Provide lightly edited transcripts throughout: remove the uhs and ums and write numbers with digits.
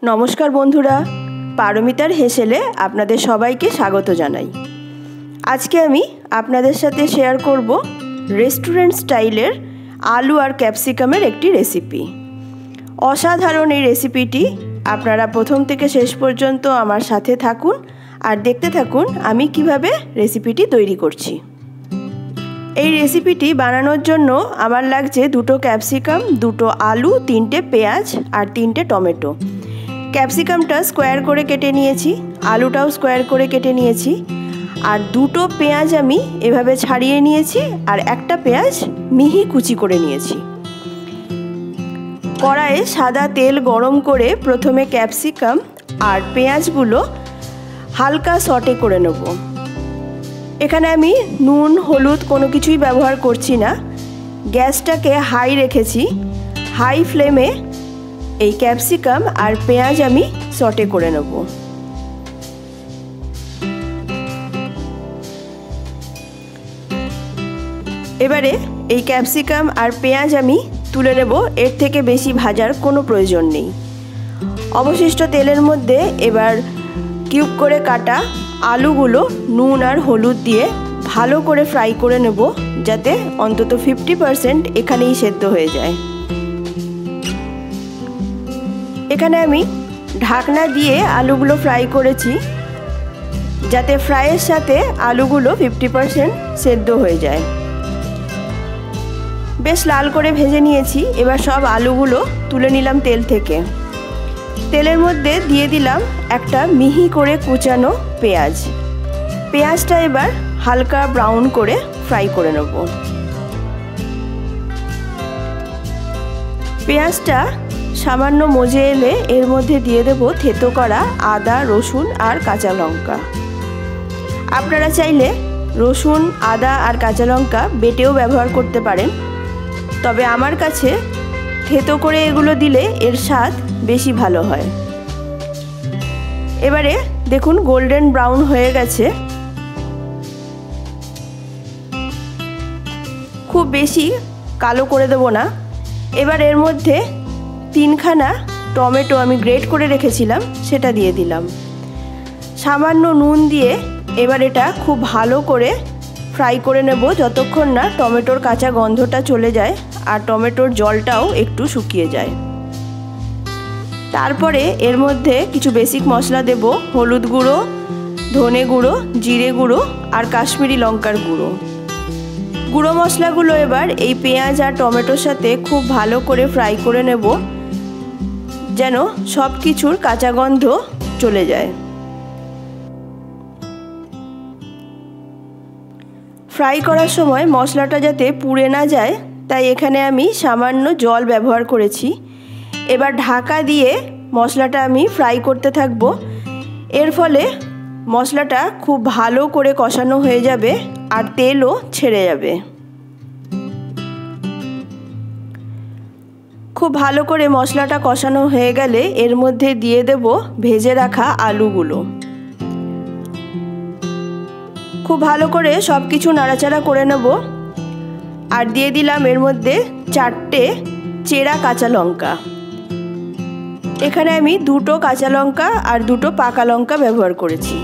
নমস্কার বন্ধুরা, পারমিতার হেসেলে আপনাদের সবাইকে স্বাগত জানাই। আজকে আমি আপনাদের সাথে শেয়ার করব রেস্টুরেন্ট স্টাইলের আলু আর ক্যাপসিকামের একটি রেসিপি। অসাধারণ এই রেসিপিটি, আপনারা প্রথম থেকে শেষ পর্যন্ত আমার সাথে থাকুন আর দেখতে থাকুন আমি কিভাবে রেসিপিটি তৈরি করছি। এই রেসিপিটি বানানোর জন্য আমার লাগছে 2টো ক্যাপসিকাম, 2টো আলু, 3টে পেঁয়াজ আর 3টে টমেটো। ক্যাপসিকামটা স্কোয়ার করে কেটে নিয়েছি, আলুটাও স্কোয়ার করে কেটে নিয়েছি, আর 2টো পেঁয়াজ আমি এভাবে ছাড়িয়ে নিয়েছি আর একটা পেঁয়াজ মিহি কুচি করে নিয়েছি। কড়াইয়ে সাদা তেল গরম করে প্রথমে ক্যাপসিকাম আর পেঁয়াজগুলো হালকা সটে করে নেব। এখানে আমি নুন হলুদ কোনো কিছুই ব্যবহার করছি না। গ্যাসটাকে হাই রেখেছি। হাই ফ্লেমে এই ক্যাপসিকাম আর পেঁয়াজ আমি সটে করে নেব। এবারে এই ক্যাপসিকাম আর পেঁয়াজ আমি তুলে নেব, এর থেকে বেশি ভাজার কোনো প্রয়োজন নেই। অবশিষ্ট তেলের মধ্যে এবার কিউব করে কাটা আলুগুলো নুন আর হলুদ দিয়ে ভালো করে ফ্রাই করে নেব, যাতে অন্তত 50% এখানেই সেদ্ধ হয়ে যায়। এখানে আমি ঢাকনা দিয়ে আলুগুলো ফ্রাই করেছি, যাতে ফ্রাইয়ের সাথে আলুগুলো 50% সেদ্ধ হয়ে যায়। বেশ লাল করে ভেজে নিয়েছি। এবার সব আলুগুলো তুলে নিলাম তেল থেকে। তেলের মধ্যে দিয়ে দিলাম একটা মিহি করে কুচানো পেঁয়াজ। পেঁয়াজটা এবার হালকা ব্রাউন করে ফ্রাই করে নেব। পেঁয়াজটা সামান্য মজে এলে এর মধ্যে দিয়ে দেব থেতো করা আদা, রসুন আর কাঁচা লঙ্কা। আপনারা চাইলে রসুন, আদা আর কাঁচা লঙ্কা বেটেও ব্যবহার করতে পারেন, তবে আমার কাছে থেতো করে এগুলো দিলে এর স্বাদ বেশি ভালো হয়। এবারে দেখুন গোল্ডেন ব্রাউন হয়ে গেছে। খুব বেশি কালো করে দেব না। এবার এর মধ্যে 3খানা টমেটো আমি গ্রেট করে রেখেছিলাম, সেটা দিয়ে দিলাম। সামান্য নুন দিয়ে এবার এটা খুব ভালো করে ফ্রাই করে নেব, যতক্ষণ না টমেটোর কাঁচা গন্ধটা চলে যায় আর টমেটোর জলটাও একটু শুকিয়ে যায়। তারপরে এর মধ্যে কিছু বেসিক মশলা দেব, হলুদ গুঁড়ো, ধনে গুঁড়ো, জিরে গুঁড়ো আর কাশ্মীরি লঙ্কার গুঁড়ো। গুঁড়ো মশলাগুলো এবার এই পেঁয়াজ আর টমেটোর সাথে খুব ভালো করে ফ্রাই করে নেব, যেন সব কিছুর কাঁচা গন্ধ চলে যায়। ফ্রাই করার সময় মশলাটা যাতে পুড়ে না যায়, তাই এখানে আমি সামান্য জল ব্যবহার করেছি। এবার ঢাকা দিয়ে মশলাটা আমি ফ্রাই করতে থাকব। এর ফলে মশলাটা খুব ভালো করে কষানো হয়ে যাবে আর তেলও ছেড়ে যাবে। খুব ভালো করে মশলাটা কষানো হয়ে গেলে এর মধ্যে দিয়ে দেব ভেজে রাখা আলুগুলো। খুব ভালো করে সব কিছু নাড়াচাড়া করে নেব আর দিয়ে দিলাম এর মধ্যে 4টে চেরা কাঁচা লঙ্কা। এখানে আমি 2টো কাঁচা লঙ্কা আর 2টো পাকা লঙ্কা ব্যবহার করেছি।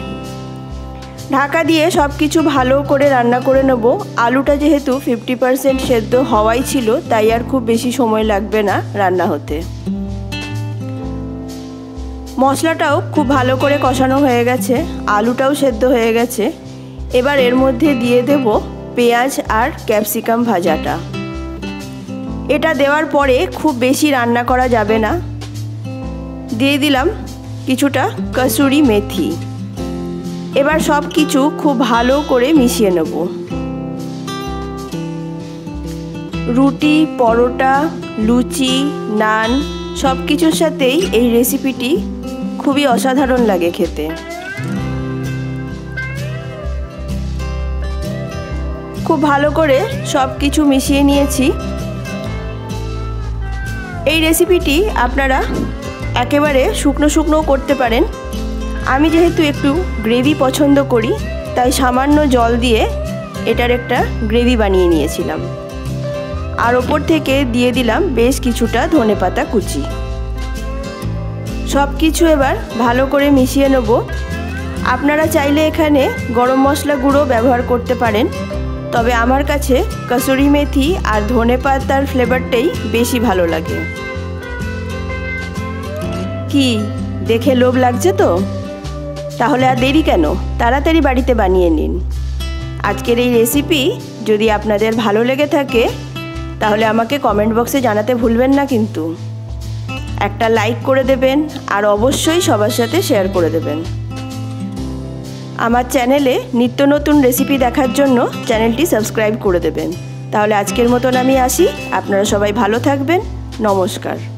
ঢাকা দিয়ে সব কিছু ভালো করে রান্না করে নেব। আলুটা যেহেতু 50% সেদ্ধ হওয়াই ছিল, তাই আর খুব বেশি সময় লাগবে না রান্না হতে। মশলাটাও খুব ভালো করে কষানো হয়ে গেছে, আলুটাও সেদ্ধ হয়ে গেছে। এবার এর মধ্যে দিয়ে দেব পেঁয়াজ আর ক্যাপসিকাম ভাজাটা। এটা দেওয়ার পরে খুব বেশি রান্না করা যাবে না। দিয়ে দিলাম কিছুটা কসুরি মেথি। এবার সব কিছু খুব ভালো করে মিশিয়ে নেব। রুটি, পরোটা, লুচি, নান সব কিছুর সাথেই এই রেসিপিটি খুবই অসাধারণ লাগে খেতে। খুব ভালো করে সব কিছু মিশিয়ে নিয়েছি। এই রেসিপিটি আপনারা একেবারে শুকনো শুকনো করতে পারেন। আমি যেহেতু একটু গ্রেভি পছন্দ করি, তাই সামান্য জল দিয়ে এটার একটা গ্রেভি বানিয়ে নিয়েছিলাম। আর ওপর থেকে দিয়ে দিলাম বেশ কিছুটা ধনেপাতা কুচি। সব কিছু এবার ভালো করে মিশিয়ে নেব। আপনারা চাইলে এখানে গরম মশলা গুঁড়ো ব্যবহার করতে পারেন, তবে আমার কাছে কসুরি মেথি আর ধনেপাতার ফ্লেভারটাই বেশি ভালো লাগে। কি দেখে লোভ লাগছে তো? তাহলে আর দেরি কেন, তাড়াতাড়ি বাড়িতে বানিয়ে নিন। আজকের এই রেসিপি যদি আপনাদের ভালো লেগে থাকে তাহলে আমাকে কমেন্ট বক্সে জানাতে ভুলবেন না কিন্তু। একটা লাইক করে দেবেন আর অবশ্যই সবার সাথে শেয়ার করে দেবেন। আমার চ্যানেলে নিত্য নতুন রেসিপি দেখার জন্য চ্যানেলটি সাবস্ক্রাইব করে দেবেন। তাহলে আজকের মতন আমি আসি। আপনারা সবাই ভালো থাকবেন। নমস্কার।